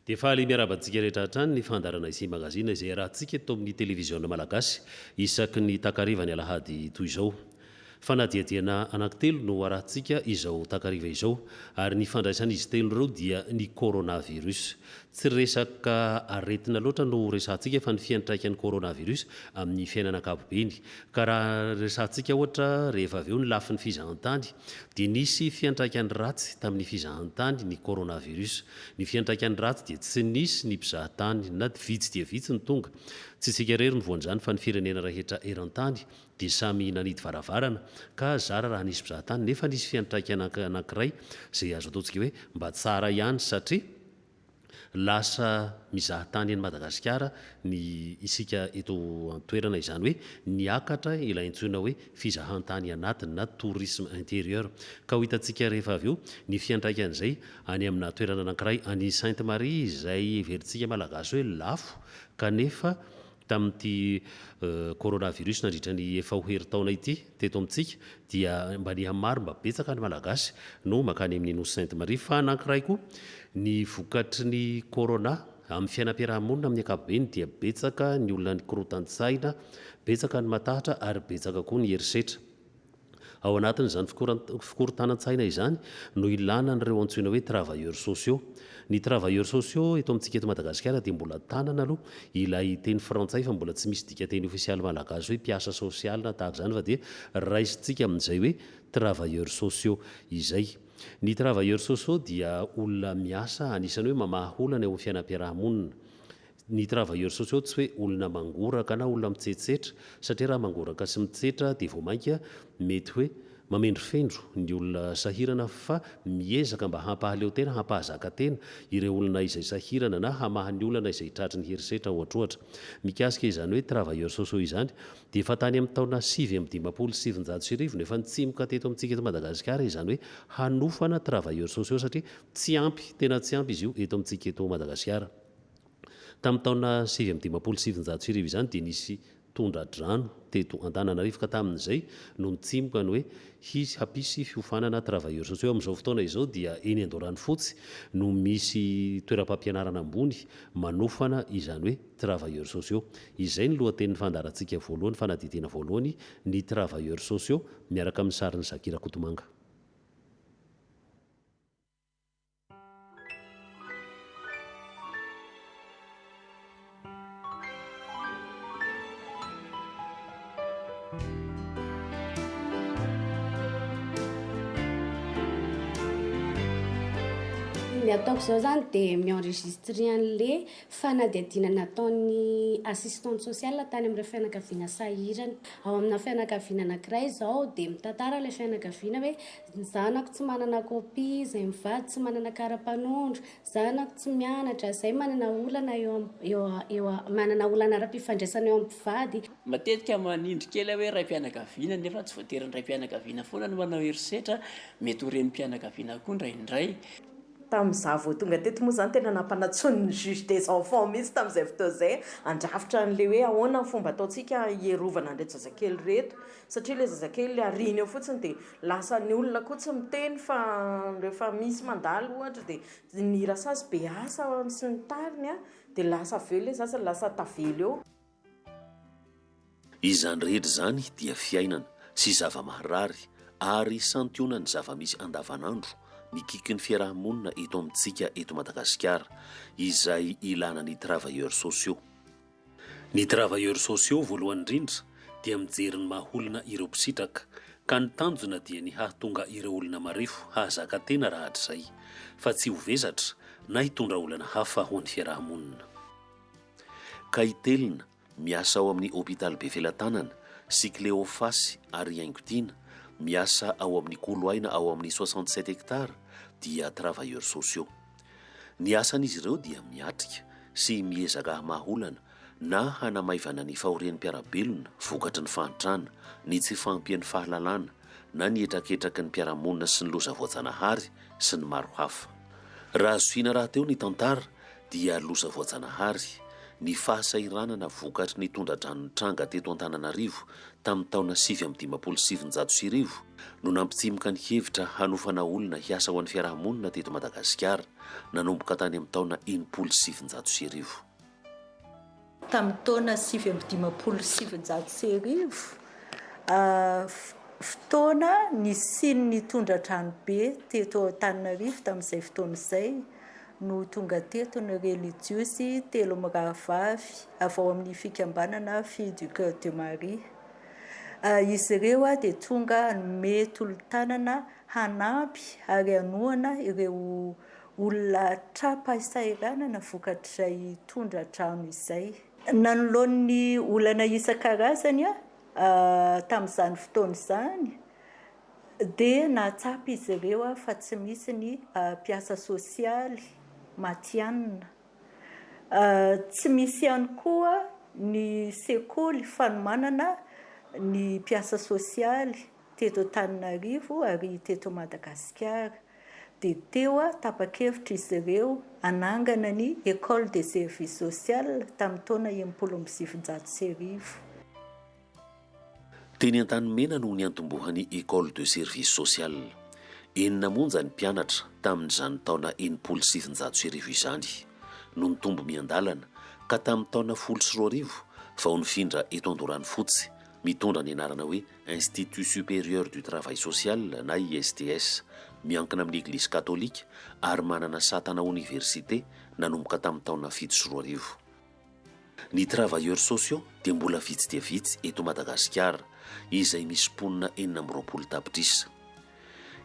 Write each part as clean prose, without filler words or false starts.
Dia fahaly miarabantsika rehetra hatrany ny fandarana isy magazina izay rahantsika eto amin'ny televiziona malagasy isaky ny takariva ny alahady toy izao. Fanadiadiana anankitelo no arahantsika izao takariva izao ary ny fandraisan'izy telo ireo dia ny coronavirus. Tsy resaka aretina loatra no resantsika fa ny fiantraikan'ny coronavirus amin'ny fiainana ankapobeny. Ka raha resantsika ohatra rehefa avy eo ny lafin'ny fizahantany dia nisy fiantraikany ratsy tamin'ny fizahantany ny coronavirus. Ny fiantraikany ratsy dia tsy nisy ny mpizahantany na vitsy dia vitsy ny tonga. Tsy isika irery ny voan'izany fa ny firenena rehetra eran-tany dia samy nanidy varavarana ka zara raha nisy mpizahantany nefa nisy fiantraikana anankiray izay azo ataontsika hoe mba tsara ihany satria lasa mizahantany any Madagasikara ny isika eto an-toerana izany hoe niakatra ilay antsoina hoe fizahantany anatiny na tourisme intérieur. Ka ho hitantsika rehefa avy eo ny fiantraikan'izay any amina toerana anankiray any Sainte Marie izay heverintsika malagasy hoe lafo kanefa tamin'ity coronavirus nandritra ny efa ho herintaona ity teto amintsika dia mba nihamaro mba betsaka ny malagasy no makany amin'ny nosy Sainte Marie. Fa anankiray koa ny vokatry ny corona amin'ny fiainam-piarahamonina amin'ny ankapobeny dia betsaka ny olona ny korotan-tsaina, betsaka ny matahatra ary betsaka koa ny herisetra. Ao anatin'izany fikorontanan-tsaina izany no ilana n'ireo antsoina hoe travailleurs sociaux. Ny travailleurs sociaux eto amintsika eto Madagasikara dia mbola tanana aloha ilay teny frantsay fa mbola tsy misy dika teny ofisialy malagasy hoe mpiasa sosialy na tahaka izany fa dia raisintsika amin'izay hoe travailleurs sociaux izay. Ny travailleurs sociaux dia olona miasa anisany hoe mamaha olana eo amin'ny fiainam-piarahamonina. Ny travailleurs sociaux tsy hoe olona mangoraka na olona mitsetsetra satria raha mangoraka sy mitsetra dia vao mainka mety hoe mamendro fendro ny olona sahirana fa miezaka mba hampahaleo tena hampahazaka tena ireo olona izay sahirana na hamahan'ny olana izay tratry ny herisetra ohatrohatra. Mikasika izany hoe travailleurs sociaux izany dia efa tany amin'ny taona 1970 no efa nitsimoka teto amintsika eto Madagasikara izany hoe hanofana travailleurs sociaux satria tsy ampy, tena tsy ampy izy io eto amintsika eto Madagasikara. Tamin'ny taona 1970 izany dia nisy tondra-drano teto Antananarivo ka tamin'izay no nitsimoka ny hoe hampisy fiofanana travailleurs sociaux. Amin'izao fotoana izao dia eny Andoranfotsy no misy toeram-pampianarana ambony manofana izany hoe travailleurs sociaux. Izay ny lohatenin'ny fandarantsika voalohany, fanadidina voalohany ny travailleurs sociaux miaraka amin'ny sarin'ny Zakira Kotomanga. Ny ataoko izao zany dia mienregistre an'le fanadihadiana nataon'ny assistante sociale tany amin'ireo fianakaviana sahirana. Ao amina fianakaviana anankiray izao dia mitantara ilay fianakaviana hoe ny zanako tsy manana copie, izay mivady tsy manana kara-panondro, zanako tsy mianatra, izay manana olana manana olana ara-pifandraisana eo amin'ny mpivady. Matetika manindry kely hoe raim-pianakaviana nefa tsy voatery ny raim-pianakaviana foana no manao herisetra, mety ho renim-pianakaviana koa indraindray. Tamin'izaho vao tonga teto moa zany tena nampanatsony ny juge des enfants mihitsy tamin'izay fotoana izay andrafitra n'le hoe ahoana ny fomba ataontsika hierovana an'ireo zazakely reto satria ilay zazakely ariana eo fotsiny dia lasa ny olona koa tsy miteny fa rehefa misy mandalo ohatra dia ny rasazy be asa sy ny tariny dia lasa avy eo ilay zaza lasa tavelo eo. Izany rehetra zany dia fiainana sy zava-maharary ary santionany zava-misy andavanandro mikiky ny fiarahamonina eto amintsika eto Madagasikara izay ilana ny travailleurs sociaux. Ny travailleurs sociaux voalohany indrindra dia mijery ny mahaolona ireo mpisitraka ka ny tanjona dia ny hahatonga ireo olona marefo hahazaka tena rahatrizay fa tsy ho vezatra na hitondra olana hafa ho an'ny fiarahamonina. Ka itelina miasa ao amin'ny hôpitaly be Felantanana sy Cléophasy ary Haingotiana, miasa ao amin'ny Koloaina ao amin'ny 67 hectares dia travailleurs sociaux. Ny asan'izy ireo dia miatrika sy miezaka hamaholana na hanamaivana ny fahorian'ny mpiarabelona vokatry ny fahantrana, ny tsy fampian'ny fahalalana na ny etraketraky ny mpiaramonina sy ny loza voajanahary sy ny maro hafa. Raha azoina raha teo ny tantara dia loza voajanahary ny fahasairanana vokatry ny tondra-drano tranga teto Antananarivo tamin'ny taona 1970 no nampitsimoka ny hevitra hanofana olona hiasa ho an'ny fiarahamonina teto Madagasikara nanomboka tany amin'ny taona 1970. Tamin'ny taona 1970 fotoana nisy ny tondra-dranobe teto Antananarivo tamin'izay fotoana izay no tonga teto ny religiosy telo miravavy avy ao amin'ny fikambanana Filles du Cœur de Marie. Izy ireo dia tonga mety olo-tanana hanampy ary hanohana ireo olona trapahasairanana vokatrizay tondra-drano izay. Nanoloan'ny olana isan-karazany tamin'izany fotoana izany dia nahatsapa izy ireo fa tsy misy ny mpiasa sosialy matianina. Tsy misy ihany koa ny sekoly fanomanana ny mpiasa sosialy teto Antananarivo ary teto Madagasikara. Dia teo tapa-kevitra izy ireo anangana ny École des services sociaux tamin'ny taona 1970. Teny Antanimena no niantombohan'ny École de service social. Enina monja ny mpianatra tamin'izany taona 1970 izany no nitombo miandalana ka tamin'ny taona 2020 vao nifindra eto Andoranfotsy mitondra ny anarana hoe Institut supérieur du travail social na ISTS, miankina amin'ny Église catholique ary manana satana université nanomboka tamin'ny taona 2020. Ny travailleurs sociaux dia mbola vitsy dia vitsy eto Madagasikara izay misy mponina 420 tapitrisa.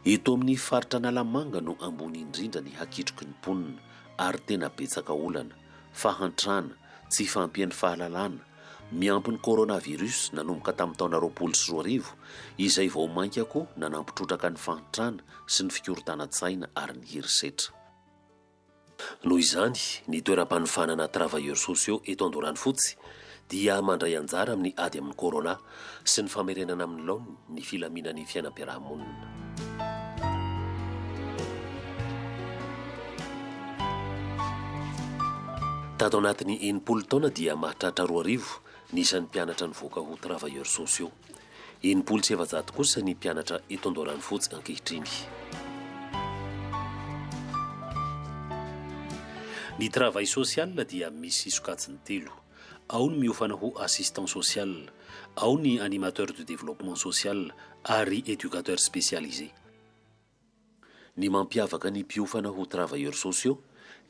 Eto amin'ny faritra Analamanga no ambony indrindra ny hakitroky ny mponina ary tena betsaka olana, fahantrana, tsy fampian'ny fahalalana, miampy ny coronavirus nanomboka tamin'ny taona 2020 izay vao mainka koa nanampitrotraka ny fahantrana sy ny fikorotanan-tsaina ary ny herisetra. Noho izany, ny toeram-panofanana travailleurs sociaux eto Andoranfotsy dia mandray anjara amin'ny ady amin'ny corona sy ny famerenana amin'ny laony ny filaminan'ny fiainam-piarahamonina. Tato anatin'ny 80 taona dia mahatratra 2,000 nisan'ny mpianatra nivoaka ho travailleurs sociaux. 700 kosa ny mpianatra eto Andoranfotsy ankehitriny. Ny travail social dia misy sokajiny telo. Ao ny miofana ho assistant social, ao ny animateur de développement social ary éducateur spécialisé. Ny mampiavaka ny mpiofana ho travailleurs sociaux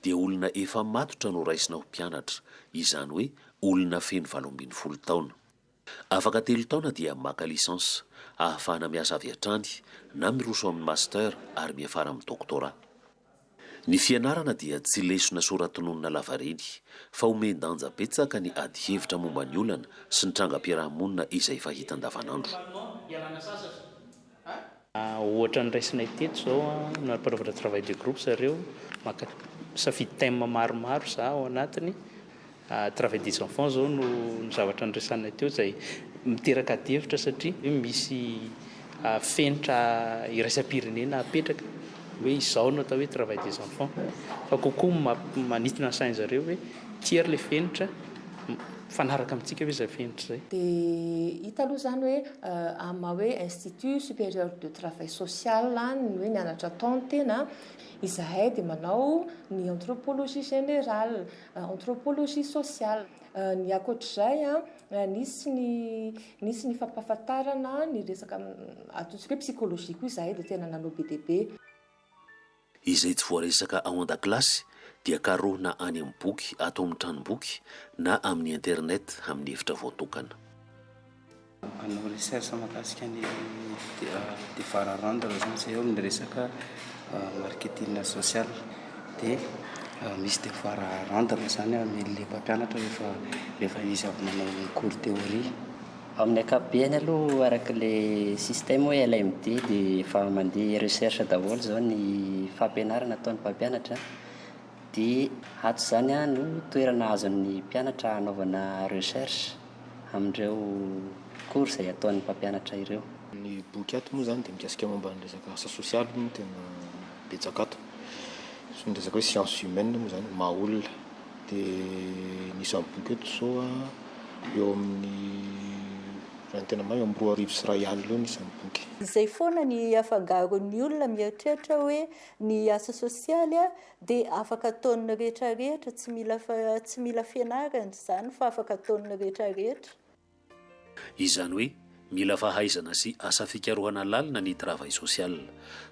dia olona efa matotra no raisina ho mpianatra, izany hoe olona feno 20 taona. Afaka 3 taona dia maka licence, ahafahana miasa avy hatrany na miroso amin'ny master ary miafara amin'ny doctorat. Ny fianarana dia tsy lesona soratononona lavareny, fa omendanja betsaka ny ady hevitra momba ny olana sy ny trangam-piarahamonina izay fahita andavanandro. Ohatra ny raisinay teto zao na paravatra travail de groupe zareo maka safidy thème maromaro za ao anatiny. Travail des enfants zao no zavatra nyresanay teo izay miteraka ady hevitra satria misy fenitra iraisam-pirenena apetraka hoe izao no atao hoe travail des enfants, fa kokoa manitona sainy zareo hoe tiers le fenitra fanaraka amintsika hoe zay fenitra zay. Dia hita aloha zany hoe ama hoe Institut supérieur de travail social ny hoe mianatra tao ny tena, izahay dia manao ny anthropologie générale, anthropologie sociale. Ny akoatr'izay nisy ny fampahafantarana ny resaka ataontsika hoe psychologie koa izahay dia tena nanao be dia be. Izay tsy voaresaka ao an-dakilasy dia karohina any amin'ny boky atao amin'ny tranomboky na amin'ny internet amin'ny efitra voatokana. Anao recherche mahakasika ny devararandra zany zay eo amin'ny resaka marketing social dia misy devararandra zany amin'ilay mpampianatra rehefa izy avy manao ny cours théorie. Amin'ny ankapobeny aloha arak'ilay système hoe LMD dia efa mandeha recherche daholo zao ny fampianarana ataon'ny mpampianatra, dia ato zany no toerana azon'ny mpianatra hanaovana recherche amin'ireo cours izay ataon'ny mpampianatra ireo. Ny boky ato moa zany dia mikasika momba ny resaka asa sosialy no tena betsaka ato. Sy ny resaka hoe sciences humaines moa zany mahaolona dia nisy amin'ny boky eto zao eo amin'ny ny tena mahay amin'ny 2 arivo sy 1 alina eo nisany boky. Izay foana ny afangaron'ny olona mieritreritra hoe ny asa sosialy dia afaka ataon'ny rehetrarehetra, tsy mila fianarana izany fa afaka ataon'ny rehetrarehetra. Izany hoe mila fahaizana sy asa fikarohana lalina ny travail social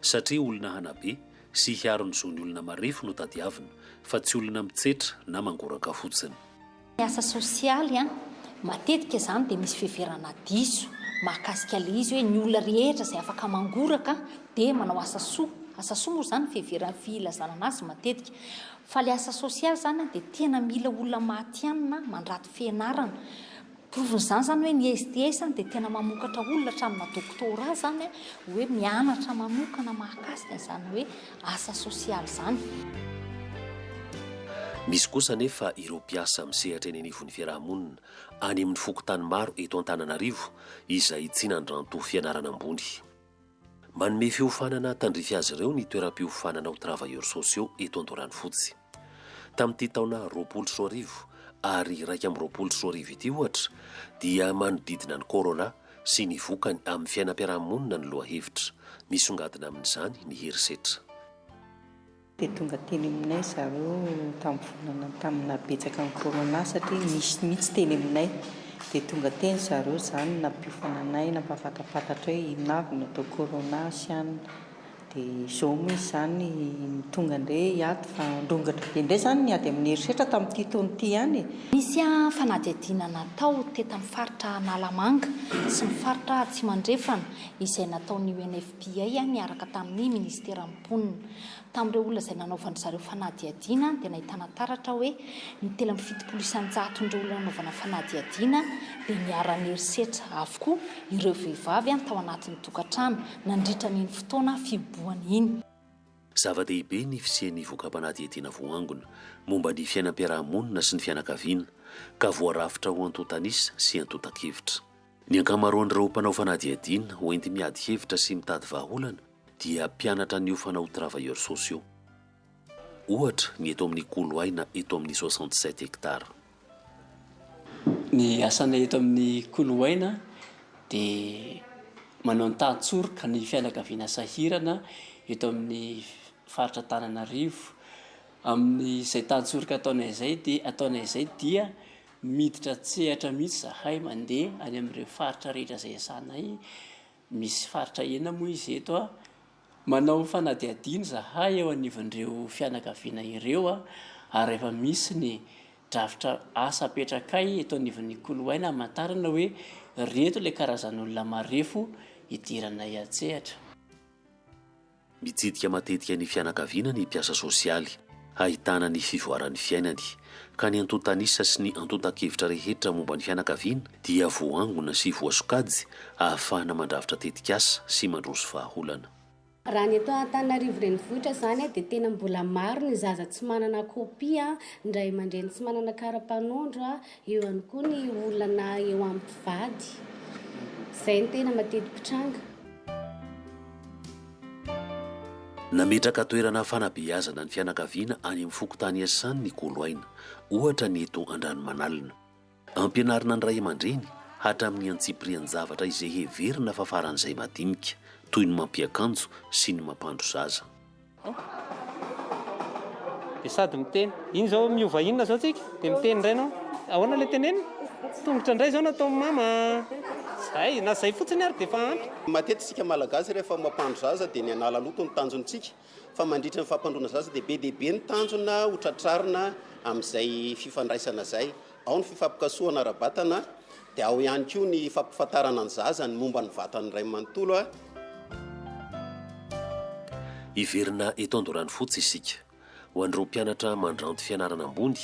satria olona hanabe sy hiarony zo ny olona marefo no tadiavina fa tsy olona mitsetra na mangoraka fotsiny. Ny asa sosialy matetika izany dia misy fiheverana diso mahakasika le izy hoe ny olona rehetra izay afaka mangoraka dia manao asa soa. Asa soa moa izany filazana anazy matetika fa le asa sosialy izany dia tena mila olona matianina mandraty fianarana. Provin'izany zany hoe ny STS dia tena mamokatra olona hatramina doktora zany hoe mianatra manokana mahakasika izany hoe asa sosialy izany. Misy kosa nefa ireo mpiasa misehatra eny anivon'ny fiarahamonina any amin'ny fokontany maro eto Antananarivo izay tsy nandranto fianarana ambony. Manome fiofanana tandrify azy ireo ny toeram-piofanana ho travailleurs sociaux eto Andoranfotsy. Tamin'ity taona 2020 ary 2020 ity ohatra dia manodidina ny corona sy ny vokany amin'ny fiainam-piarahamonina ny lohahevitra misongadina amin'izany ny herisetra. Dia tonga teny aminay zareo tamina betsaka ny corona satria misy mihitsy teny aminay dia tonga teny zareo izany nampiofananay nampafatapatatra hoe inavy natao corona siany dia izao moa izany tonga indray hiady fa ndongatra be indray izany niady amin'ny herisetra tamin'ity taona-ty ihany. Misy fanadihadiana natao teto amin'ny faritra Analamanga sy ny faritra Tsimandrefana izay nataon'ny UNFPA miaraka tamin'ny ministeran'ny mponina. Tamin'ireo olona izay nanaovana zareo fanadihadiana dia nahitana taratra hoe ny telo amby 700 olona nanaovana fanadihadiana dia niara-ny herisetra avokoa ireo vehivavy tao anatin'ny tokantrano nandritra ny fotoana fiboahany iny. Zava-dehibe ny fisian'ny vokam-panadihadiana voangona momba ny fiainam-piarahamonina sy ny fianakaviana ka voarafitra ho antotanisa sy antotan-kevitra. Ny ankamaroan'ireo mpanao fanadihadiana hoenty miady hevitra sy mitady vahaolana dia mpianatra ny ofanao travailleurs sociaux. Ohatra ny eto amin'ny Koloaina eto amin'ny 67 hectares. Ny asana eto amin'ny Koloaina dia manao ny tantsorika ny fianakaviana sahirana eto amin'ny faritra Antananarivo. Amin'izay tantsorika ataonay izay dia miditra tsehatra mihitsy zahay mandeha any amin'ireo faritra rehetra izay asanay. Misy faritra enina moa izy eto manao fanadihadiana zahay eo anivon'ireo fianakaviana ireo ary efa misy ny drafitra asa apetrakay eto anivon'ny Koloaina hamantarana hoe reto ilay karazan'olona marefo idiranay atsehatra. Mitsidika matetika ny fianakaviana ny mpiasa sosialy ahitana ny fivoaran'ny fiainany ka ny antotanisa sy ny antotan-kevitra rehetra momba ny fianakaviana dia voangona sy voasokajy ahafahana mandravitra tetikasa sy mandroso vahaolana. Raha ny eto Antananarivo renivohitra izany dia tena mbola maro ny zaza tsy manana kopia, ny ray aman-dreny tsy manana kara-panondro, eo ihany koa ny olana eo amin'ny mpivady. Izay ny tena mateti-pitranga. Nametraka toerana fanabeazana ny fianakaviana any amin'ny fokontany iasany ny Koloaina, ohatra ny eto Andranomanalina. Ampianarina ny ray aman-dreny hatramin'ny antsipiriany zavatra izay heverina fa faran'izay madinika toy ny mampiakanjo sy ny mampandro zaza. Dia sady miteny, iny zao miova inona zao tsika dia miteny indray anao, ahoana ilay tenenina? Tongotra indray zao natao mama. Zay, na zay fotsiny ary dia efa ampy. Matetisika malagasy rehefa mampandro zaza dia ny anala loto ny tanjontsika fa mandritra ny fampandroana zaza dia be dia be ny tanjona ho tratrarina amin'izay fifandraisana zay. Ao ny fifampikasoana ara-batana dia ao ihany koa ny fampifantarana ny zaza ny momba ny vatany ray manontolo. Iverina eto Andoranfotsy isika. Ho an'ireo mpianatra mandranto fianarana ambony,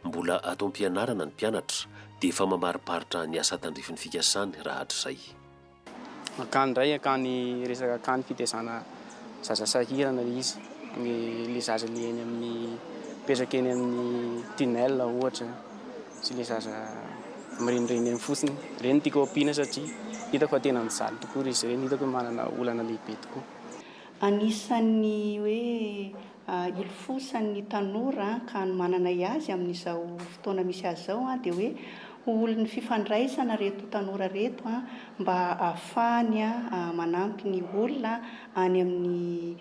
mbola atao am-pianarana ny mpianatra dia efa mamariparitra ny asa tandrifin'ny fikasany raha hatr'izay. Akany indray akany resaka akany fitezana zaza sahirana izy. Le zaza le eny amin'ny petraka eny amin'ny tunnel ohatra sy le zaza mirenireny amin'ny fotsiny. Ireny tiako ampiana satria hitako fa tena mijaly tokoa izy ireny, hitako manana olana lehibe tokoa. Anisan'ny hoe ilfosan'ny tanora ka manana azy amin'izao fotoana misy azy zao dia hoe olony fifandraisana reto tanora reto mba ahafahany manampy ny olona any amin'ny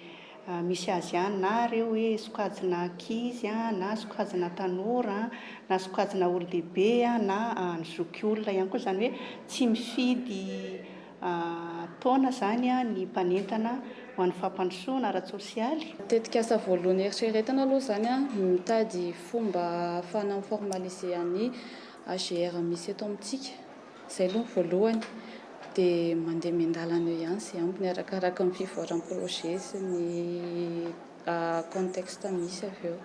misy azy ihany na reo hoe sokajina ankizy na sokajina tanora na sokajina olon-dehibe na ny zoky olona ihany koa zany hoe tsy mifidy taona zany ny mpanentana ho an'ny fampandrosoana ara-tsosialy. Matetika asa voalohany eritreretana aloha zany mitady fomba ahafahana miformaliser ny AGR misy eto amintsika. Izay aloha voalohany dia mandeha miandalana eo ihany izay ambiny arakaraka ny fivoaran'ny projet sy ny contexte misy avy eo.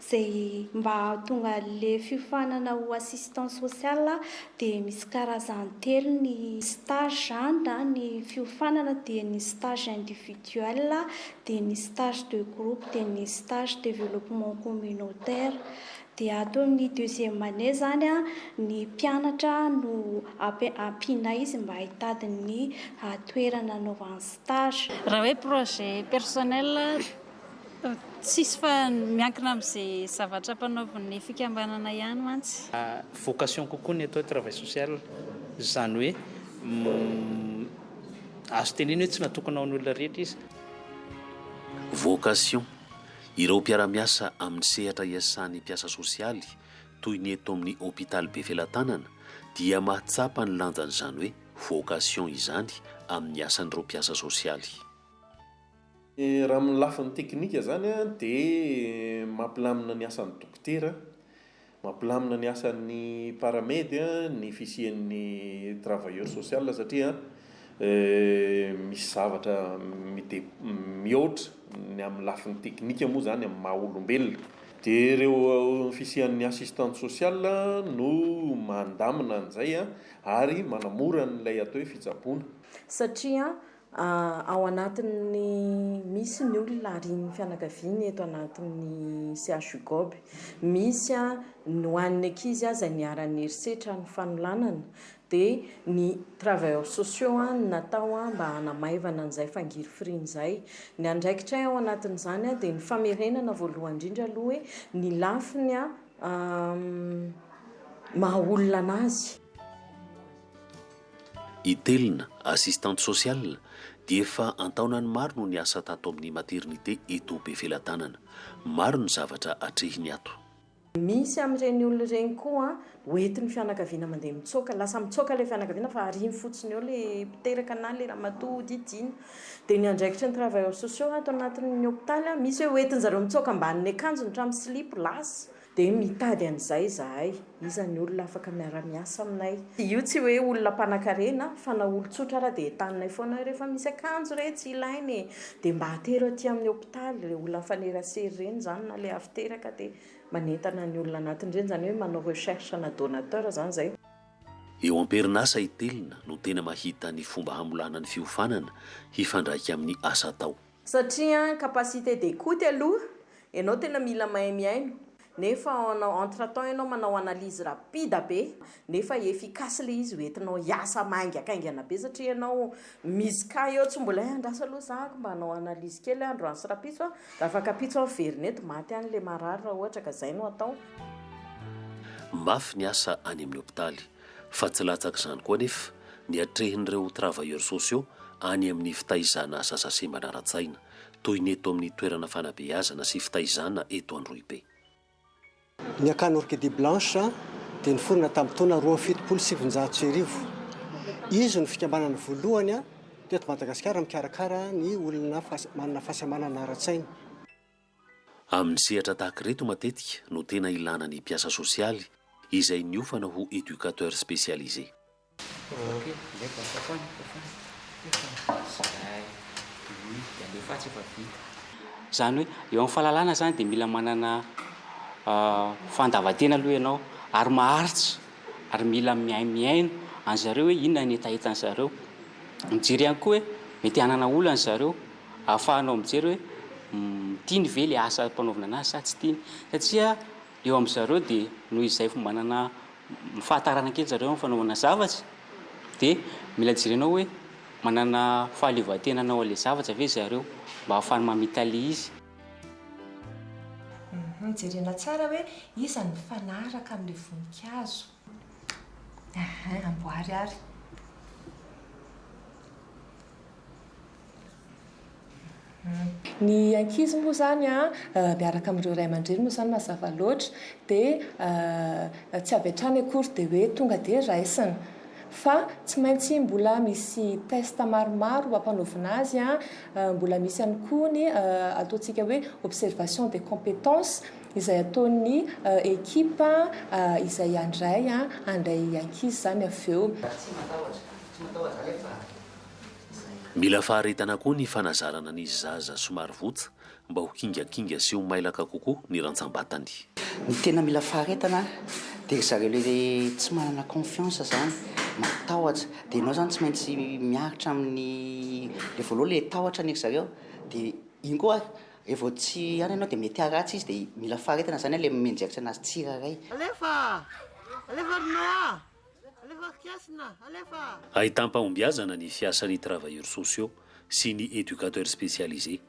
Zay mba tonga le fiofanana ho assistance sociale dia misy karazany telo ny stage zany na ny fiofanana dia ny stage individuel dia ny stage de groupe dia ny stage développement communautaire. Dia ato amin'ny deuxième année zany ny mpianatra no ampiana izy mba hitady ny toerana anaovany stage. Raha hoe projet personnel tsisy fa miankina amin'izay zavatra mpanaovan'ny fikambanana ihany mantsy. Vocation kokoa ny atao travail social zany hoe azo teneny hoe tsy natokana ho an'olona rehetra izy. Vocation ireo mpiara-miasa amin'ny sehatra iasan'ny mpiasa sosialy toy ny eto amin'ny hôpitaly be Felatanana dia mahatsapa ny lanjan'izany hoe vocation izany amin'ny asan'ireo mpiasa sosialy. Raha amin'ny lafiny teknika zany dia mampilamina ny asan'ny dokotera, mampilamina ny asan'ny paramedy, ny fisian'ny travailleur social satria misy zavatra mihoatra ny amin'ny lafiny teknika moa zany amin'ny maha olombelona. Dia ireo fisian'ny assistante sociale no mandamina an'izay ary manamora n'ilay atao hoe fitsaboana. Satria ao anatin'ny misy ny olona ary ny fianakaviany eto anatin'ny CHUGOB misy ny hoan'ny ankizy izay niara-ny herisetra ny fanolanana dia ny travailleurs sociaux natao mba hanamaivana an'izay fangirifiriny izay. Ny andraikitray ao anatin'izany dia ny famerenana voalohany indrindra aloha hoe ny lafiny maha olona anazy. Itelina assistante sociale dia efa antaonany maro no ny asa tato amin'ny maternité eto be Felatanana. Maro ny zavatra atrehiny ato. Misy amin'ireny olona ireny koa hoentin'ny fianakaviana mandeha mitsoaka, lasa mitsoaka ilay fianakaviana fa ariny fotsiny eo ilay mpiteraka na ilay ramatoa didina. Dia ny andraikitra ny travailleurs sociaux ato anatin'ny hôpitaly misy hoe hoentin'izareo mitsoaka ambanin'ny akanjony hatramin'ny slip lasa. Dia mitady an'izay zahay, iza ny olona afaka miara-miasa aminay. Io tsy hoe olona mpanan-karena fa na olon-tsotra raha dia entanay foana rehefa misy akanjo re tsy ilainy dia mba atero aty amin'ny hôpitaly ilay olona mifanerasera ireny zany na ilay avy teraka dia manentana ny olona anatin'ireny zany hoe manao recherche na donateur zany zay. Eo am-perinasa itelina no tena mahita ny fomba hamolana ny fiofanana hifandraika amin'ny asa atao. Satria capacité d'écoute aloha ianao tena mila mahay miaino. Nefa entre-temps ianao manao analyse rapide be, nefa efficace le izy hoentinao hiasa maingakaingana be satria ianao misy cas eo tsy mbola andrasa aloha zahako mba hanao analyse kely androany sy rapitso raha afaka pitso amin'ny verineto maty any le marary raha ohatra ka zay no atao. Mafy ny asa any amin'ny hôpitaly fa tsy latsaka izany koa nefa ny atrehin'ireo travailleurs sociaux any amin'ny fitaizana asa sase manara-tsaina toy ny eto amin'ny toerana fanabeazana sy fitaizana eto Androhibe. Ny akany Orchidée Blanche dia niforona tamin'ny taona 2770. Izy no fikambanana voalohany teto Madagasikara mikarakara ny olona manana fahasamanana ara-tsaina. Amin'ny sehatra tahaka reto matetika no tena ilana ny mpiasa sosialy izay niofana ho éducateur spécialisé. Zany hoe eo amin'ny fahalalana zany dia mila manana fandavan-tena aloha ianao ary maharitra ary mila miaino an'zareo hoe inona ny etaetan zareo. Mijery ihany koa hoe mety hanana olana zareo ahafahanao mijery hoe tiany ve le asa mpanaovana anazy sa tsy tiany, satria eo amin'zareo dia noho izay fomba manana fahatarana kely zareo amin'ny fanaovana zavatra dia mila jerenao hoe manana fahaleovan-tenanao an'ilay zavatra ve zareo mba ahafahany mamitaly izy. Jerena tsara hoe iza ny fanaraka amin'ilay voninkazo. amboary ary ny ankizy moa zany a miaraka amin'ireo ray aman-dreny moa zany mazava loatra dia tsy avy hatrany akory dia hoe tonga dia raisina fa tsy maintsy mbola misy testa maromaro ampanaovina azy a mbola misy ihany koa ny ataontsika hoe observation des compétences izay ataon'ny ekipa izay andray ankizy zany avy eo. Mila faharetana koa ny fanazarana ny zaza somary votsa mba ho kingakinga sy ho mailaka kokoa ny rantsambatany. Ny tena mila faharetana dia zareo le tsy manana confiance zany matahotra dia ianao zany tsy maintsy miaritra amin'ny le voaloha le tahotra ny zareo dia iny koa rehefa tsy any ianao dia mety haratsy izy dia mila faharetana zany le menjeritra anazy tsiraray. Alefa rinoa Ahitam-pahombiazana ny fiasan'ny travailleurs sociaux sy ny éducateurs spécialisés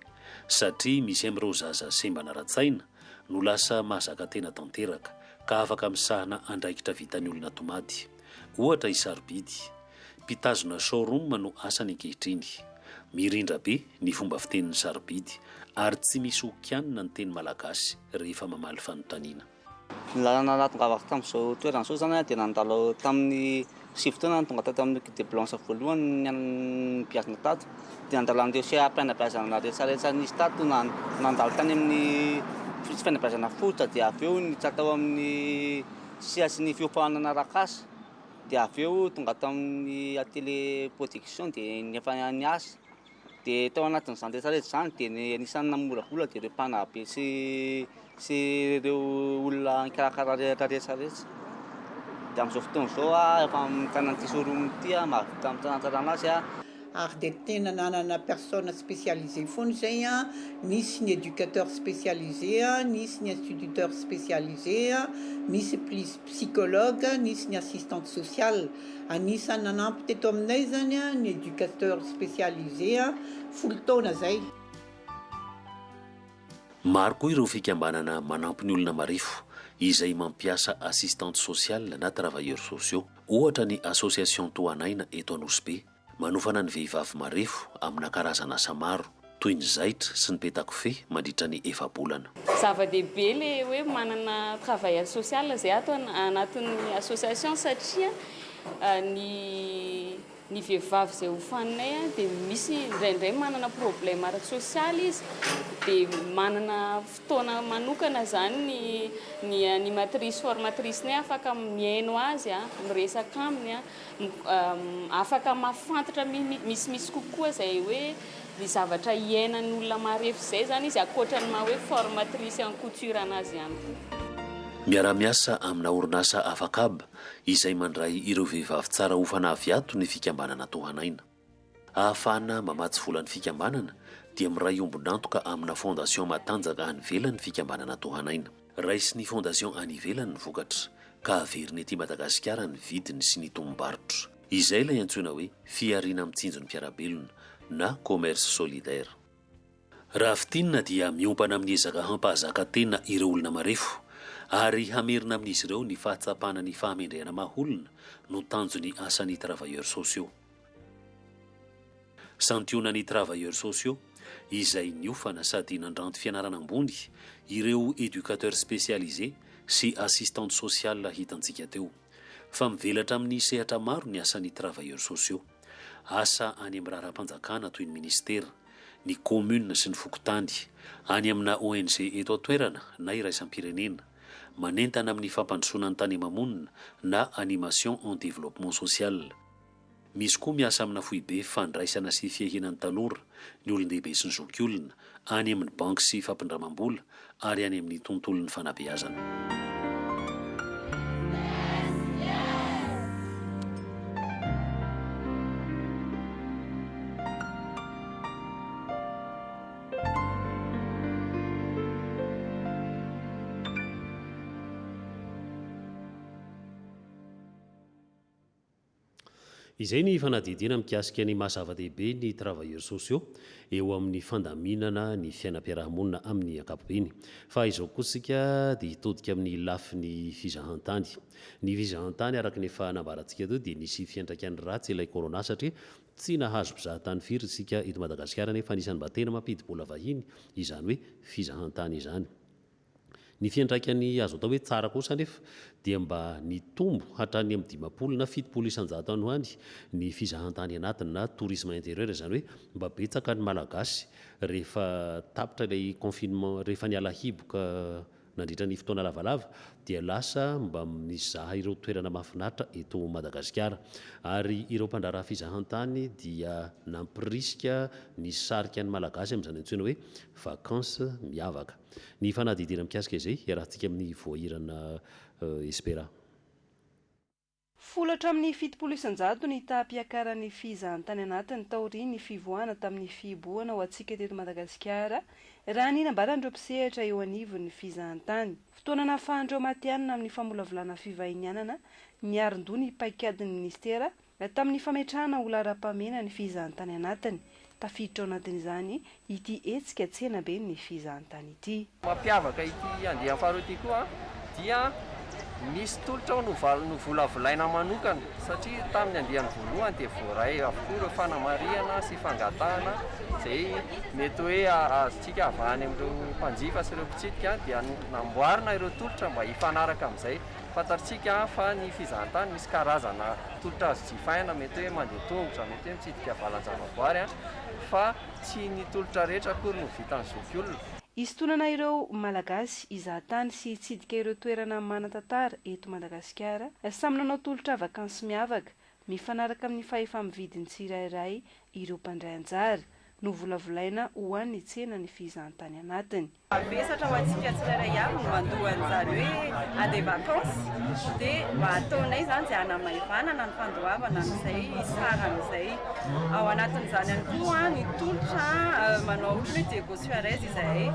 satria misy amin'ireo zaza semba naratsaina no lasa mahazaka tena tanteraka ka afaka misahana andraikitra vitan'ny olona tomady. Ohatra isarobidy, mpitazona showroom no asany ankehitriny. Mirindra be ny fomba fitenin'ny sarobidy ary tsy misy okianina ny teny malagasy rehefa mamaly fanontaniana. Ny lalana natongavako tamin'izao toerana izao zany dia nandalo tamin'ny sivy-taona tonga tato amin'ny de blanche voalohany ny mpiazana tato dia nandalandeo sy am-pianam-piazana rehetrarehetra nisy tato nandalo tany amin'ny fianam-piazana fototra dia avy eo nitsatao amin'ny siasy ny fiompahanana rakasa dia avy eo tonga tamin'ny atélé production dia nefa niasa dia tao anatin'izany rehetrarehetra zany dia anisan'ny namolavola dia ireo mpanabe sy ireo olona karakara rehetrarehetra dia amin'izao fotoana izao efa mitanan'ity showroom ity mahavita mitanatsarana azy ary dia tena nanana personne spécialisée foana zay misy ny éducateur spécialisé misy ny instituteur spécialisé misy psychologue misy ny assistante sociale anisany nanampy teto aminay zany ny éducateur spécialisé folo taona zay. Maro koa ireo fikambanana manampy ny olona marefo izay mampiasa assistante sociale na travailleurs sociaux. Ohatra ny association Toanaina eto Anosy manofana ny vehivavy marefo amina karazana asa maro toy ny zaitra sy ny petakofehy mandritra ny efa-bolana. Zava-dehibe le hoe manana travailleur social zay ato anatin'ny association satria ny vehivavy zay hofaninay dia misy indraindray manana problème ara-sosialy izy dia manana fotoana manokana zany ny animatrice formatrice-nay afaka miaino azy miresaka aminy afaka mahafantatra misy kokoa zay hoe ny zavatra iainan'ny olona marefo zay zany izy akoatrany maha hoe formatrice en couture anazy ihany koa. Miara-miasa amina orinasa afakaba izay mandray ireo vehivavy tsara hofana avy ato ny fikambanana Toanaina. Ahafahana mamatsy volan'ny fikambanana dia miray ombonantoka amina fondation matanjaka any ivelany fikambanana Toanaina. Raisin'ny fondation any ivelany ny vokatra ka averiny ety Madagasikara ny vidiny sy ny tombom-barotra. Izay ilay antsoina hoe fiariana mitsinjo ny mpiarabelona na commerce solidaire. Raha fitinina dia miompana amin'ny ezaka hampahazaka tena ireo olona marefo ary hamerina amin'izy ireo ny fahatsapana ny fahamendrehana maholona no tanjony asan'ny travailleurs sociaux. Santionany travailleurs sociaux izay niofana sady nandranto fianarana ambony ireo éducateurs spécialisés sy assistante sociale hitantsika teo. Fa mivelatra amin'ny sehatra maro ny asan'ny travailleurs sociaux. Asa any amin'ny raharaham-panjakana toy ny ministera, ny commune sy ny fokotany, any amina ONG eto an-toerana na iraisam-pirenena, manentana amin'ny fampandrosoana ny tany mamonina na animation en développement social. Misy koa miasa amina foibe fandraisana sy fiahinan'ny tanora, ny olon-dehibe sy ny zokiolona, any amin'ny banky sy fampindramam-bola ary any amin'ny tontolon'ny fanabeazana. izay ny fanadidina mikasika ny mahazava-dehibe ny travailleurs sociaux eo amin'ny fandaminana ny fiainam-piarahamonina amin'ny ankapobeny fa izao kosika dia hitodika amin'ny lafiny fizahantany. Ny fizahantany araka ny efa nambarantsika teo dia nisy fiantraikany ratsy ilay corona satria tsy nahazo mpizahatany firy isika eto Madagasikara nefa anisan'ny mba tena mampidi-bola vahiny izany hoe fizahantany izany. Ny fiantraikany azo atao hoe tsara kosa nefa dia mba nitombo hatrany amin'ny 500 na 700 isan-jato any ho any ny fizahantany anatiny na tourisme intérieur izany hoe mba betsaka ny malagasy rehefa tapitra ilay confinement rehefa niala hiboka nandritra ny fotoana lavalava dia lasa mba mizaha ireo toerana mahafinaritra eto Madagasikara ary ireo mpandraraha fizahantany dia nampirisika ny sarika ny malagasy amin'izany antsoina hoe vacances miavaka. Ny fanadidina mikasika izay iarahantsika amin'ny voahirana Espera. Folatra amin'ny 700 isan-jato ny tapiakaran'ny fizahantany anatiny taoriany ny fivoahana tamin'ny fiboahana ho antsika teto Madagasikara raha ny nambaran'ireo mpisehatra eo anivon'ny fizahantany. Fotoana nahafahan'ireo matianina amin'ny famolavolana fivahinianana niarin-doha ny paikadin'ny ministera tamin'ny fametrahana olaram-pamena ny fizahantany anatiny. Tafiditra ao anatin'izany ity hetsika tsena be ny fizahantany ity. Mampiavaka ity andeha faharoa ity koa dia misy tolotra no volavolaina manokana satria tamin'ny andehany voalohany dia voaray avokoa ireo fanamariana sy fangatahana izay mety hoe azontsika avahany amin'ireo mpanjifa sy ireo mpitsidika dia namboarina ireo tolotra mba hifanaraka amin'izay. Fantatsika fa ny fizahantany misy karazana tolotra azo jifaina mety hoe mandeha tongotra mety hoe mitsidika valan-javaboary fa tsy ny tolotra rehetra akory no vitan'ny zokiolona. Istonana ireo malagasy izahantany sy hitsidika ireo toerana manan-tantara eto Madagasikara samy nanao tolotra vakansy miavaka mifanaraka amin'ny fahefa-mividin'ny tsirairay ireo mpandray anjara no volavolaina ho an'ny tsena ny fizahantany anatiny. Besatra ho antsika tsirairay avy no mandohan'izany hoe andeha vakansy dia mba ataonay izany izay hanamaivana ny fandoavana amin'izay saran'izay. Ao anatin'izany ihany koa ny tolotra manao ohatra hoe Diego Suarez izay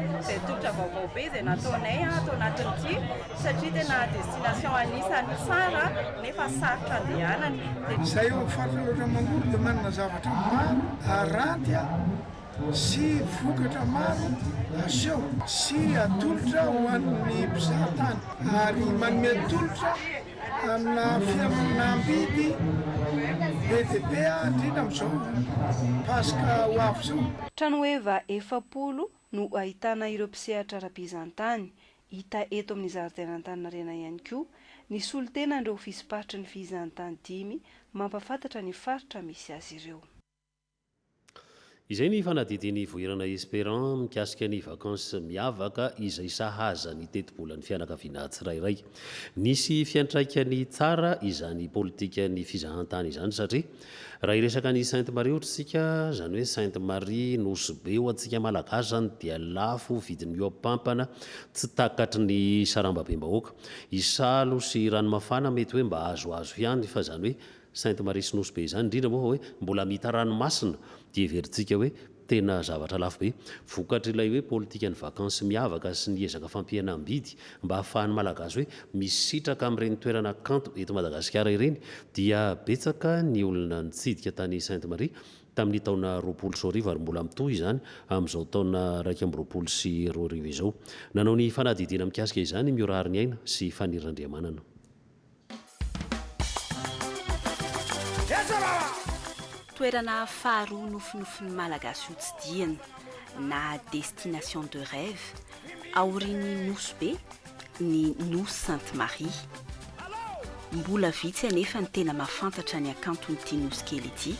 tolotra vaovao be izay nataonay atao anatin'ity satria tena destination anisany tsara nefa sarotra andehanany. Izay eo faritra loatra mangoro dia manana zavatra maro aranty sy vokatra maro aseho sy atolotra ho an'ny mpizahatany ary manome tolotra amina fiaminambidy be dia be indrindra amin'izao pasika ho avy izao. Trano eva 700 no ahitana ireo mpisehatra ara-pizahantany hita eto amin'ny zaridain'Antaninarenina ihany koa ny solotena ireo ofisiparitry ny fizahantany 5 mampafantatra ny faritra misy azy ireo. Izay ny fanadidiny voahirana Esperan mikasika ny vakansa miavaka izay sahaza ny teti-bolan'ny fianakaviana tsirairay. Nisy fiantraikany tsara izany politika ny fizahantany izany satria raha iresaka ny Sainte Marie ohatrasika izany hoe Sainte Marie nosy be ho antsika malagasy zany dia lafo vidiny eo ampampana tsy takatry ny sarambabem-bahoaka. Isalo sy ranomafana mety hoe mba azoazo ihany fa izany hoe Sainte Marie sy nosy be izany indrindra moa hoe mbola mita ranomasina dia veritsika hoe tena zavatra lafo be. Vokatra ilay hoe politika ny vakansa miavaka sy ny ezaka fampihenam-bidy mba ahafahan'ny malagasy hoe misitraka amin'ireny toerana kanto eto Madagasikara ireny dia betsaka ny olona nitsidika tany Sainte Marie tamin'ny taona 2020 ary mbola mitohy izany amin'izao taona 2022 izao. Nanao ny fanadidina mikasika izany Miorahary ny aina sy Fanirandriamanana. Toerana faharoa nofinofin'ny malagasy hotsidihana na destination de rêve aorian'ny nosy be ny nosy Sainte Marie. Mbola vitsy anefa ny tena mahafantatra ny akanton'ity nosy kely ity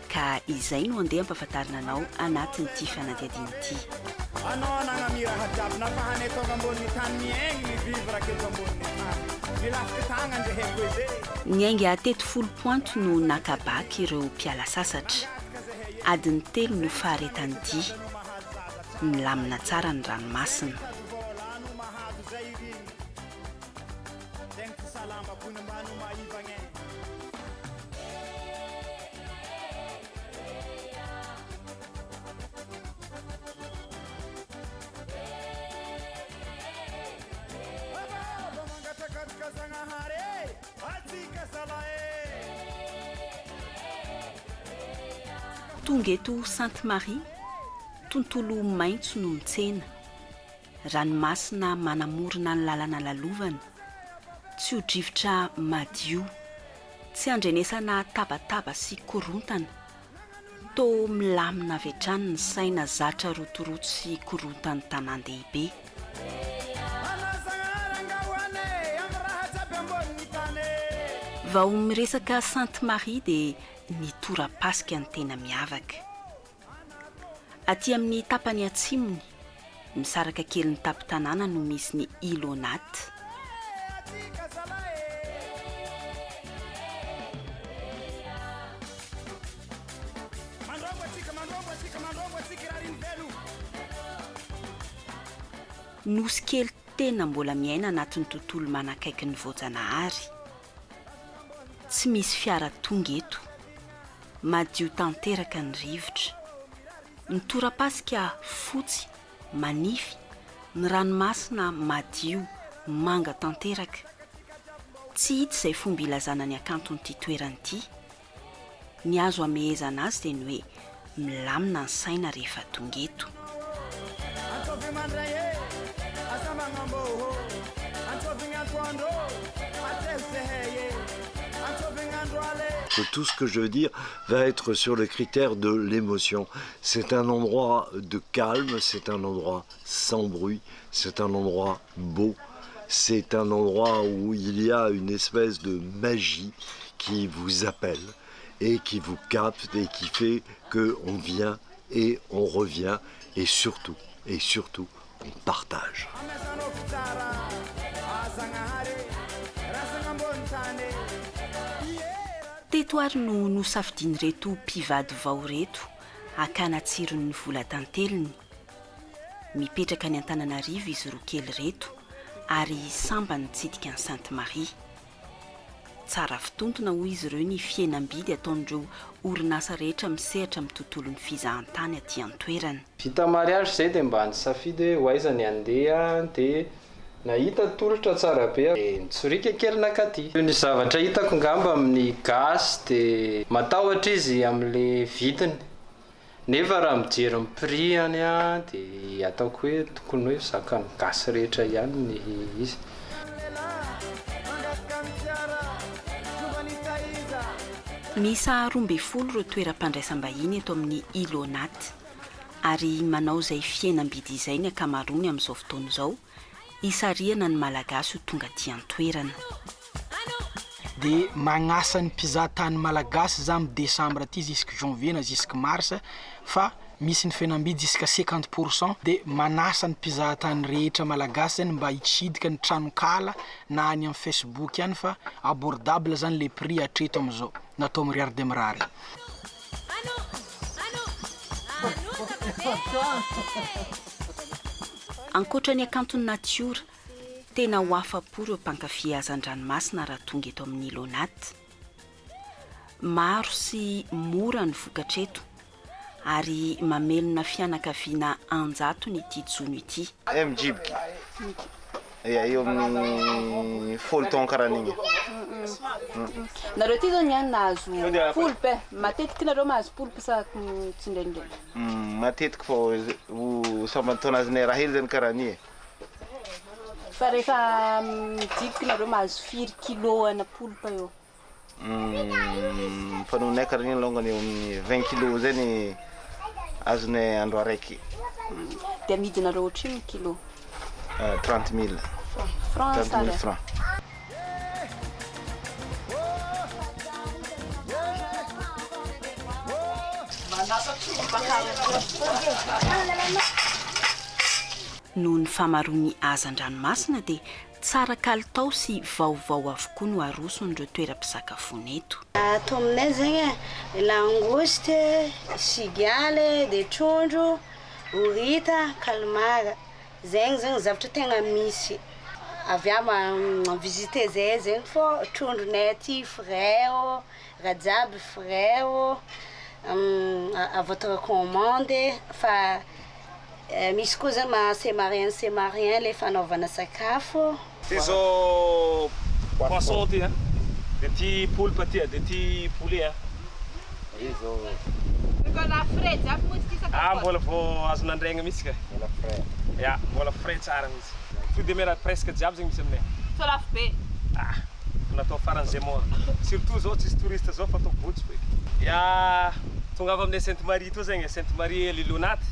ka izay no andeha ampahafantarina anao anatin'ity fanadihadiana ity. Anao anagnamiraha-jiaby nampahany tonga ambony tany miaigny ny vivre aketo ambony tany. Milafika tagna andeha zay. Ny ainga teto 10 pointo no nakabaky ireo mpiala sasatra. Adiny 3 no faharetany dia. Milamina tsara ny ranomasina. tonga eto Sainte Marie, tontolo maitso no mitsena. Ranomasina manamorona ny lalana lalovana, tsy ho drivotra madio, tsy andrenesana tabataba sy korontana. To milamina avy hatrany ny saina zatra rotoroto sy korontany tanan-dehibe. Vao miresaka Sainte Marie dia ny tora-pasika ny tena miavaka. Aty amin'ny tapany atsimony, misaraka kely ny tapi-tanàna no misy ny Ilonate. Nosy kely tena mbola miaina anatin'ny tontolo manakaiky ny Voajanahary. Tsy misy fiara tonga eto, madio tanteraka ny rivotra. Ny tora-pasika fotsy, manify, ny ranomasina madio, manga tanteraka. Tsy hita izay fomba ilazana ny akanton'ity toeranyity. Ny azo amehezana azy dia ny hoe milamina ny saina rehefa tonga eto. Tout ce que je veux dire va être sur le critère de l'émotion. C'est un endroit de calme, c'est un endroit sans bruit, c'est un endroit beau, c'est un endroit où il y a une espèce de magie qui vous appelle et qui vous capte et qui fait qu'on vient et on revient et surtout, on partage. Teto ary no nosafidiny reto mpivady vao reto hakana tsiron'ny vola tanteliny. Mipetraka ny Antananarivo izy roa kely reto ary samba nitsidika ny Sainte Marie. Tsara fitontona hoy izy ireo ny fihenam-bidy ataon'ireo orinasa rehetra misehatra amin'ny tontolon'ny fizahantany aty an-toerana. Vita mariage izay dia mba nisafidy hoe aiza ny andeha dia nahita tolotra tsara be nitsorika kely nakaty. Ny zavatra hitako ngamba amin'ny gasy dia matahotra izy amin'ilay vidiny. Nefa raha mijery ny prix any dia ataoko hoe tokony hoe zakany gasy rehetra ihany ny izy. Misa 12 ireo toeram-pandraisam-bahiny eto amin'ny Ilonate ary manao izay fihenam-bidy izay ny ankamaroany amin'izao fotoana izao. Isariana ny malagasy ho tonga aty an-toerana. Dia magnasa ny mpizahatany malagasy za amin'ny décembre aty jusqu'à janvier na jusqu'à mars fa misy ny fihenam-bidy jusqu'à 50%. Dia manasa ny mpizahatany rehetra malagasy zany mba hitsidika ny tranokala na any amin'ny Facebook ihany fa abordable zany le prix hatreto amin'izao natao mirary dia mirary. Ankoatra ny akantony natiora, tena ho afa-po ireo mpankafy hazan-dranomasina raha tonga eto amin'ny Ilonate. Maro sy mora ny vokatreto ary mamelona fianakaviana anjato ny ity jono ity. Mijiboky. Eo amin'ny folo taona karahan'igny. Nareo ty zao niany nahazo polpe, matetiky nareo mahazo polpe sa tsy ndraindray? Matetiky fa sambantaona azy raha hely zany karahan'igny. Fa rehefa mijiboky nareo mahazo firy kilo ana polpe eo? Fanonay karahan'igny longany eo amin'ny 20 kilo zany azonay andro araiky. Dia amidinareo ohatrino kilo? 30 000 francs. 30 000 francs. Noho ny famaroany hazan-dranomasina dia tsara kalitao sy vaovao avokoa no aroson'ireo toeram-pisakafoana eto. Ato aminay zegny langouste, cigale, dia trondro, horita, calmar. Zegny zavatra tegna misy. Avy ama visiter zay zegny fô trondronay aty frais o, rajaby frais o, à votre commande fa misy koa zany ma-semarien le fanaovana sakafo. Ty zao poisson ty dia ty poulpe ty dia ty poulet. Izy zao mbola vao azo nandraigna mihitsy ka ya mbola frais tsara mihitsy fruit de mer presque jiaby zegny misy aminay fa lafo be natao faran'izay moa surtout zao tsisy touriste zao fa atao botsy feky ya tonga avy aminay Sainte Marie to zegny Sainte Marie Lilonate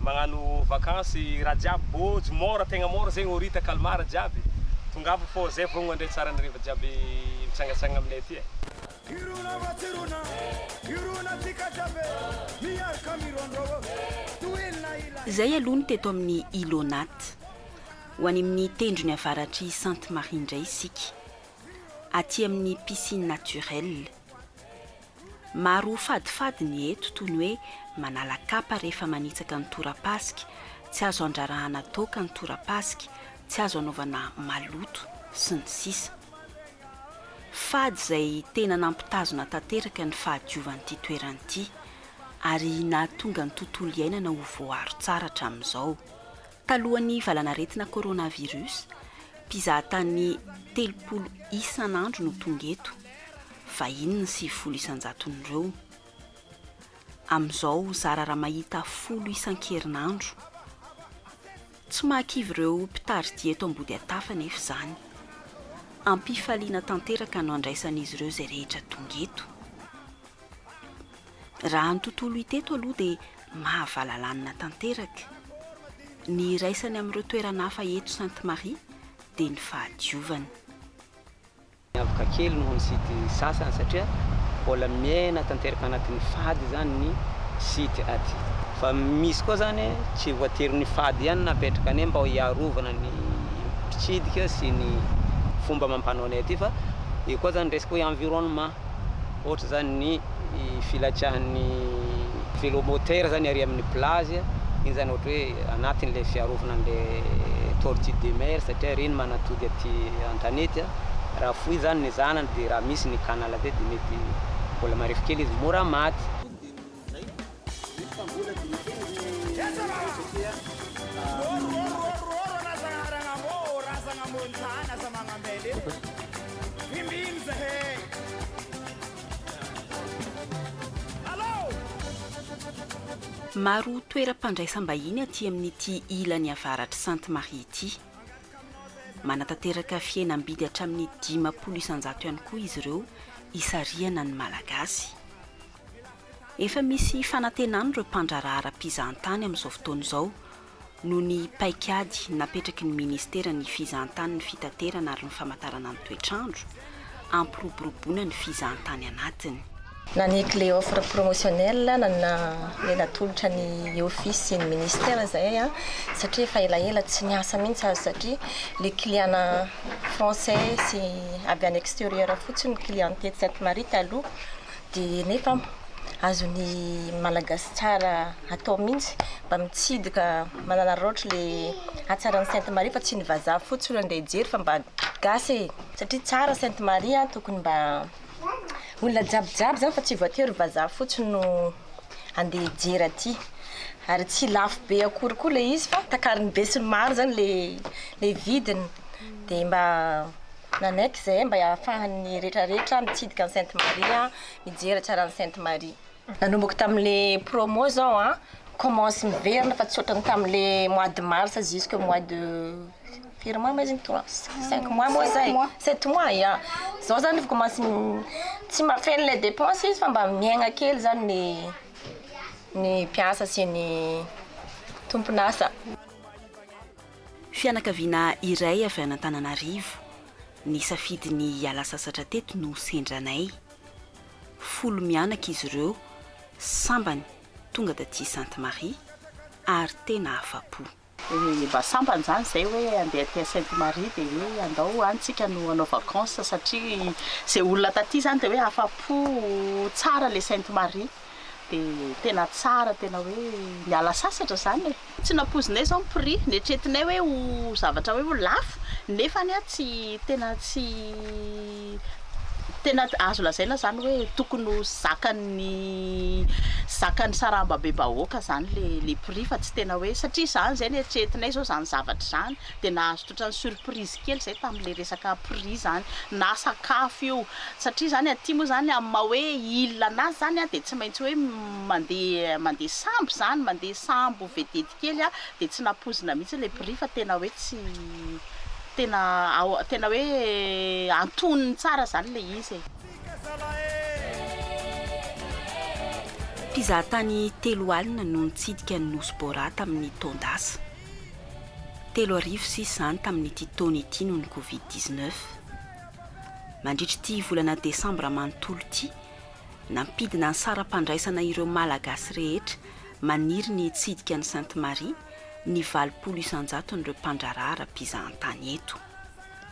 magnano vacances raha jiaby bôjy mora tegna mora zegny horita kalmara jiaby tonga avy fô zay vao mandray tsara ny riva jiaby mitsangatsangana aminay aty Zay aloha ny teto amin'ny Ilonate ho any amin'ny tendrony avaratry Sainte Marie indray isika aty amin'ny piscine naturelle maro fadifady ny eto toy ny hoe manala kapa rehefa manitsaka ny torapasika tsy azo andrarahana toka ny torapasika tsy azo anaovana maloto sy ny sisa fady izay tena nampitazona tanteraka ny fahadiovan'ity toeran'ity ary nahatonga ny tontolo iainana ho voaro tsara hatramin'izao talohan'ny valanaretina coronavirus mpizahatany 30 isan'andro no tonga eto vahiny ny 9 isan-jaton'ireo amin'izao zara raha mahita 10 isan-kerinandro tsy mahakivy ireo mpitaridy eto ambody atafa nefa izany ampifaliana tanteraka no andraisan'izy ireo izay rehetra tonga eto raha ny tontolo iteto aloha dia mahavalalana tanteraka ny raisany amin'ireo toerana hafa eto Sainte Marie dia ny fahadiovany avaka kely noho ny sity sasany satria mbola miaina tanteraka anatin'ny fady zany ny sity aty fa misy koa zany tsy voatery ny fady ihany napetraka any mba ho iarovana ny mpitsidika sy ny fomba mampanao anay aty fa io koa zany resaka hoe environnement ohatra zany ny filatsahan'ny vélomoteur zany ary amin'ny plage iny zany ohatra hoe anatin'ilay fiarovana an'ilay tortue de mer satria reny manatody aty an-tanety raha foy zany ny zanany dia raha misy ny canal dia mety mbola marefo kely izy mora maty maro toeram-pandraisam-bahiny aty amin'ity ilany avaratry Sainte Marie ity manatanteraka fiainam-bidy hatramin'ny 500 isan-jato ihany koa izy ireo isariana ny malagasy efa misy fanantenana ireo mpandraraha ara-pizahantany amin'izao fotoana izao no ny paikady napetraky ny ministera ny fizahantany ny fitaterana ary ny famantarana ny toetrandro ampiroboroboana ny fizahantany anatiny naneky le offre promotionnelle le natolotra ny office sy ny ministère zay satria efa elaela tsy niasa mihitsy azy satria le client français sy avy any extérieur fotsiny ny clientèle Sainte Marie taloha dia nefa azony malagasy tsara atao mihitsy mba mitsidika manana roatra le atsaran'ny Sainte Marie fa tsy ny vazaha fotsiny andeha hijery fa mba gasy satria tsara Sainte Marie tokony mba olona jiabijiaby zany fa tsy voatery vazaha fotsiny no andeha hijery aty ary tsy lafo be akory koa le izy fa takariny be sy ny maro zany le vidiny dia mba nanaiky zay mba ahafahany rehetrarehetra mitsidika ny Sainte Marie mijery tsara ny Sainte Marie nanomboko tamin'le promo zao commence miverina fa tsy ohatrany tamin'le mois de mars jusqu'au mois de mois mais 5 mois moi zay 7 mois ya zao zany fa commence tsy mafeny le dépenses izy fa mba miaigna kely zany ny mpiasa sy ny tompon'asa fianakaviana iray avy any Antananarivo ny safidy ny hiala sasatra teto no sendranay 10 mianaka izy ireo sambany tonga daty Sainte Marie ary tena afapo mba sambany zany zay hoe andeha aty Sainte Marie dia hoe andao antsika no anao vacances satria zay olona taty zany dia hoe afapo tsara le Sainte Marie dia tena tsara tena hoe miala sasatra zany tsy napozinay zao ny prix netretinay hoe ho zavatra hoe ho lafo nefa ny tsy tena tsy tena azo lazaina zany hoe tokony zakany saramba be bahoaka zany le prix fa tsy tena hoe satria zany zay ny eritreretinay zao zany zavatra zany dia nahazo totrany surprise kely zay tamin'le resaka prix zany na sakafo io satria zany aty moa zany amin'ny maha hoe ilona anazy zany a dia tsy maintsy hoe mandeha sambo zany mandeha sambo vedety kely a dia tsy napozina mihitsy le prix fa tena hoe tsy tena hoe antonony tsara zany le izy mpizahatany 3 alina no nitsidika ny Nosy Bora tamin'ny taondasa 3 arivo sisa zany tamin'ity taona ity noho ny Covid-19 mandritra ity volana desambra manontolo ity nampidina ny saram-pandraisana ireo malagasy rehetra maniry ny tsidika ny Sainte Marie ny 900 n'ireo mpandrarara mpizahatany eto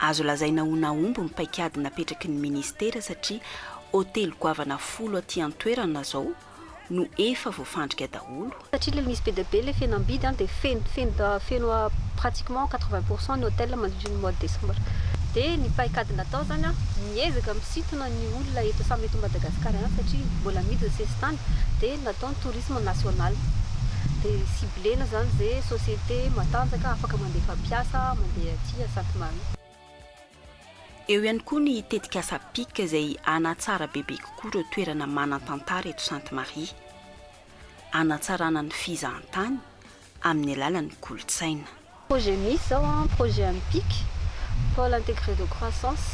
azo lazaina onaomby mipaikady napetraky ny ministera satria hôtely goavana 10 aty an-toerana zao no efa voafandrika daholo satria le misy be dia be le fihenam-bidy dia feno pratiquement 80% ny hôtel mandritra ny mois de décembre dia ny paikady natao zany a miezaka misintona ny olona eto samy eto Madagasikara satria mbola midina sesitany dia natao ny tourisme national dia ciblena zany zay société matanjaka afaka mandeha fampiasa mandeha aty a Sainte Marie. Eo ihany koa ny tetikasa pika izay anatsara bebe kokoa ireo toerana manan-tantara eto Sainte Marie anatsarana ny fizahantany amin'ny alalan'ny kolontsaina. Projet misy zao a projet MPIC pôle intégré de croissance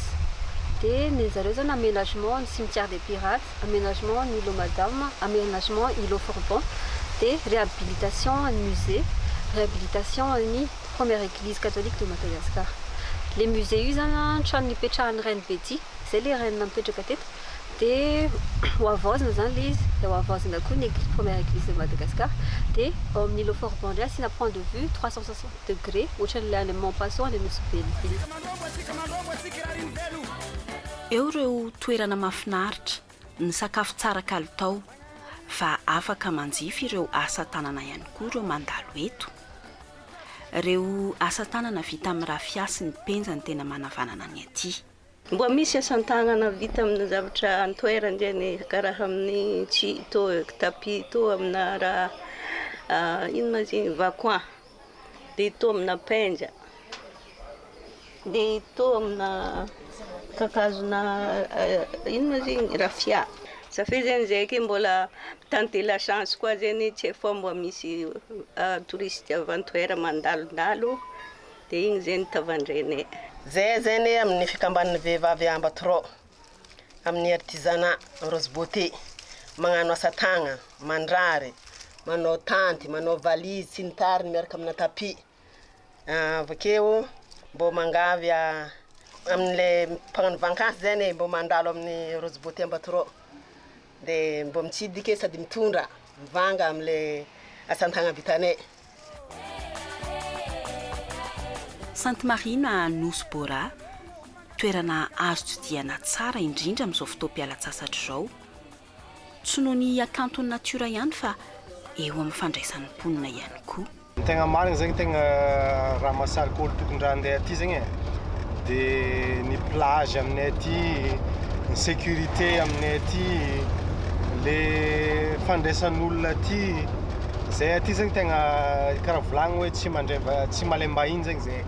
dia ny zareo zany aménagement ny cimetière des pirates aménagement ny îlot Madame aménagement îlot Forbon dia réhabilitation ny musée réhabilitation ny première église catholique de Madagascar. Le musée io zany trano nipetrahan'ny reine Betty zay le reine mipetraka teto dia ho avaozina zany le izy dia ho avaozina koa ny première église de Madagascar dia ao amin'ny îlot Forbon ndray asina point de vue 360 degré ohatran'ilay any amin'ny Montpason any Nosy Bely. Eo ireo toerana mahafinaritra ny sakafo tsara kalitao fa afaka manjifa ireo asa tanana ihany koa ireo mandalo eto ireo asa tanana vita amin'ny rafia sy ny penja ny tena manavanana ny aty mbo misy asan-tanana vita amin'ny zavatra antoerana ndreny karaha amin'ny tsy to tapis to amina raha ino ma zany vacoin dia to amina penja dia to amina kakazona ino ma zany rafia safi zany zay ke mbola tenter la chance koa zany tsy efa mbo misy touriste aventure mandalondalo dia igny zany tavandreny zay zany amin'ny fikamban'ny vehivavy Ambatro amin'ny artisanat rose beauté magnano asa tagna mandrary manao tanty manao valise sy ny tariny miaraka amina tapis avakeo mbo mangavy amin'ilay mpagnano vankasy zany mbo mandalo amin'ny rose beauté Ambatro dia mbo mitsidika sady mitondra mivanga amin'ilay asan-tagna vitanay. Sainte Marie na Nosy Bora toerana azo tsidihana tsara indrindra amin'izao fotoam-pialatsasatra izao tsy noho ny akantony natiora ihany fa eo amin'ny fandraisan'ny mponina ihany koa. Tegna marina zegny tegna raha mahasarika olo tokon-draha andeha aty zegny dia ny plage aminay aty ny sécurité aminay aty le fandraisan'olona aty zay aty zegny tegna karaha volagny hoe tsy mandray tsy malem-bahiny zegny zay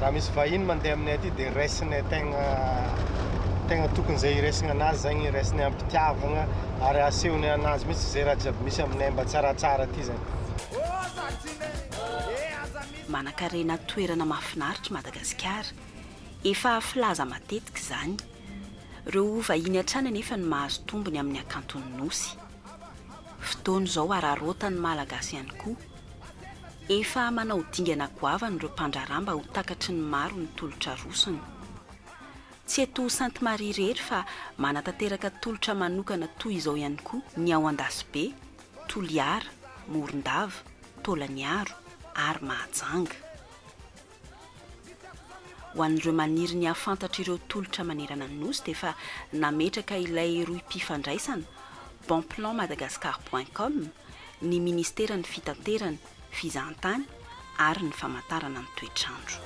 raha misy vahiny mandeha aminay aty dia raisinay tegna tokony zay iraisina anazy zegny raisinay ampitiavagna ary asehony anazy mihitsy zay raha jiaby misy aminay mba tsaratsara aty zegny. Manan-karena toerana mahafinaritra Madagasikara efa filaza matetika izany ireo vahiny hatrany anefa ny mahazo tombony amin'ny akantony nosy fotoana izao ararotan'ny malagasy ihany koa efa manao dingana goavana ireo mpandraramba ho takatry ny maro ny tolotra rosony tsy eto Sainte Marie rery fa manatanteraka tolotra manokana toy izao ihany koa ny ao Andasibe, Toliara, Morondava, Tolaniaro ary Mahajanga. Ho an'ireo maniry ny afantatra ireo tolotra manerana ny nosy dia efa nametraka ilay roy mpifandraisana bonplanmadagascar.com ny ministera ny fitanterana fizahantany ary ny famantarana ny toetrandro.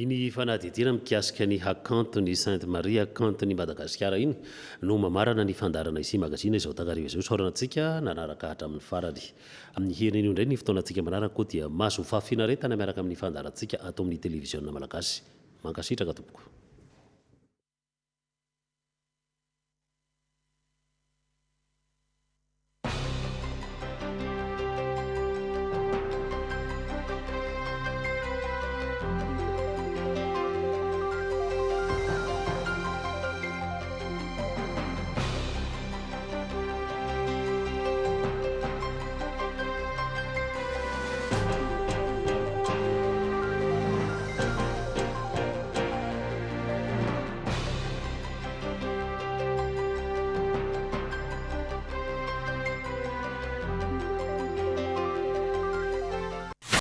iny fanadidina mikasika ny hakantony Sainte Marie hakantony Madagasikara iny no mamarana ny fandarana isi magazine izao takariva izao soranantsika nanaraka hatramin'ny farany. Amin'ny heniny indray ny fotoanantsika manaraka koa dia mahazo fahafianaretana miaraka amin'ny fandarantsika atao amin'ny televiziona malagasy. Mankasitraka tompoko.